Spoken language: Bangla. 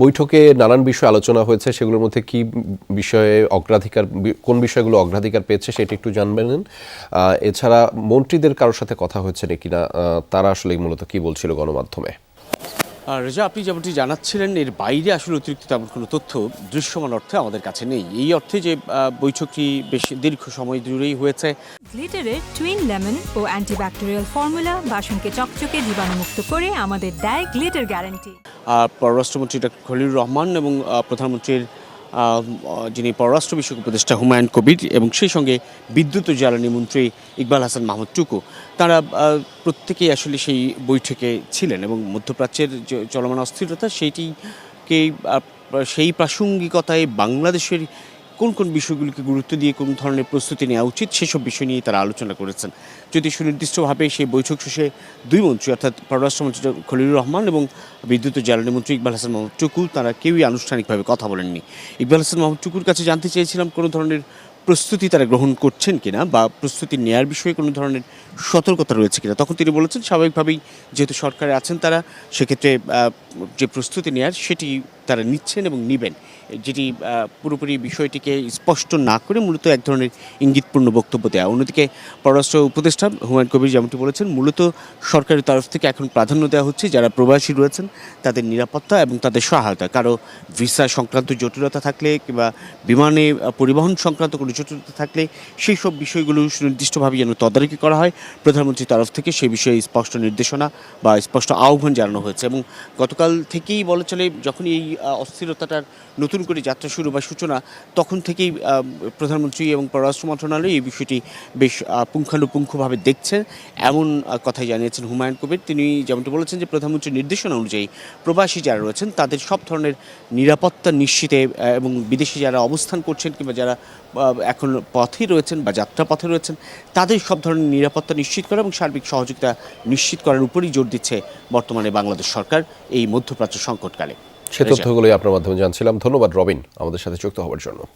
বৈঠকে নানান বিষয় আলোচনা হয়েছে, সেগুলোর মধ্যে কি বিষয়ে অগ্রাধিকার, কোন বিষয়গুলো অগ্রাধিকার পেয়েছে সেটা একটু জানবেন। এছাড়া মন্ত্রীদের কারোর সাথে কথা হয়েছে নাকি না, তারা আসলে মূলত কি বলছিল গণমাধ্যমে? রেজা, আপনি যেমনটি জানাচ্ছিলেন, এর বাইরে আসলে অতিরিক্ত তেমন কোনো তথ্য দৃশ্যমান অর্থে আমাদের কাছে নেই। এই অর্থে যে বৈঠকটি বেশ দীর্ঘ সময় জুড়েই হয়েছে। গ্লিটারের টুইন লেমন ও অ্যান্টিব্যাকটেরিয়াল ফর্মুলা বাসনকে চকচকে জীবাণুমুক্ত করে আমাদের দেয় গ্লিটার গ্যারান্টি। পররাষ্ট্রমন্ত্রী ডক্টর খলিলুর রহমান এবং প্রধানমন্ত্রীর যিনি পররাষ্ট্র বিষয়ক উপদেষ্টা হুমায়ুন কবির এবং সেই সঙ্গে বিদ্যুৎ ও জ্বালানি মন্ত্রী ইকবাল হাসান মাহমুদ টুকু, তারা প্রত্যেকেই আসলে সেই বৈঠকে ছিলেন এবং মধ্যপ্রাচ্যের যে চলমান অস্থিরতা সেই প্রাসঙ্গিকতায় বাংলাদেশের কোন কোন বিষয়গুলিকে গুরুত্ব দিয়ে কোন ধরনের প্রস্তুতি নেওয়া উচিত সেসব বিষয় নিয়ে তারা আলোচনা করেছেন। যদি সুনির্দিষ্টভাবে সেই বৈঠক শেষে দুই মন্ত্রী অর্থাৎ পররাষ্ট্রমন্ত্রী খলিলুর রহমান এবং বিদ্যুৎ ও জ্বালানি মন্ত্রী ইকবাল হাসান মাহমুদ টুকু, তারা কেউই আনুষ্ঠানিকভাবে কথা বলেননি। ইকবাল হাসান মাহমুদ টুকুর কাছে জানতে চেয়েছিলাম কোনো ধরনের প্রস্তুতি তারা গ্রহণ করছেন কিনা বা প্রস্তুতি নেয়ার বিষয়ে কোনো ধরনের সতর্কতা রয়েছে কিনা। তখন তিনি বলেছেন, স্বাভাবিকভাবেই যেহেতু সরকারে আছেন তারা, সেক্ষেত্রে যে প্রস্তুতি নেয়ার সেটি তারা নিচ্ছেন এবং নেবেন, যেটি পুরোপুরি বিষয়টিকে স্পষ্ট না করে মূলত এক ধরনের ইঙ্গিতপূর্ণ বক্তব্য দেওয়া। অন্যদিকে পররাষ্ট্র উপদেষ্টা হুমায়ুন কবির যেমনটি বলেছেন, মূলত সরকারের তরফ থেকে এখন প্রাধান্য দেওয়া হচ্ছে যারা প্রবাসী রয়েছেন তাদের নিরাপত্তা এবং তাদের সহায়তা। কারো ভিসা সংক্রান্ত জটিলতা থাকলে কিংবা বিমানে পরিবহন সংক্রান্ত কোনো জটিলতা থাকলে সেই সব বিষয়গুলো সুনির্দিষ্টভাবে যেন তদারকি করা হয়, প্রধানমন্ত্রীর তরফ থেকে সে বিষয়ে স্পষ্ট নির্দেশনা বা স্পষ্ট আহ্বান জানানো হয়েছে। এবং গতকাল থেকেই বলা চলে, যখন এই অস্থিরতাটার নতুন করে যাত্রা শুরু বা সূচনা, তখন থেকেই প্রধানমন্ত্রী এবং পররাষ্ট্র মন্ত্রণালয় এই বিষয়টি বেশ পুঙ্খানুপুঙ্খভাবে দেখছেন, এমন কথাই জানিয়েছেন হুমায়ুন কবির। তিনি যেমনটি বলেছেন যে প্রধানমন্ত্রীর নির্দেশনা অনুযায়ী প্রবাসী যারা রয়েছেন তাদের সব ধরনের নিরাপত্তা নিশ্চিতে এবং বিদেশে যারা অবস্থান করছেন কিংবা যারা এখন পথে রয়েছেন বা যাত্রা পথে রয়েছেন তাদের সব ধরনের নিরাপত্তা নিশ্চিত করা এবং সার্বিক সহযোগিতা নিশ্চিত করার উপরই জোর দিচ্ছে বর্তমানে বাংলাদেশ সরকার এই মধ্যপ্রাচ্য সংকটকালে। সে তথ্যগুলোই আপনার মাধ্যমে জানছিলাম। ধন্যবাদ রবিন আমাদের সাথে যুক্ত হওয়ার জন্য।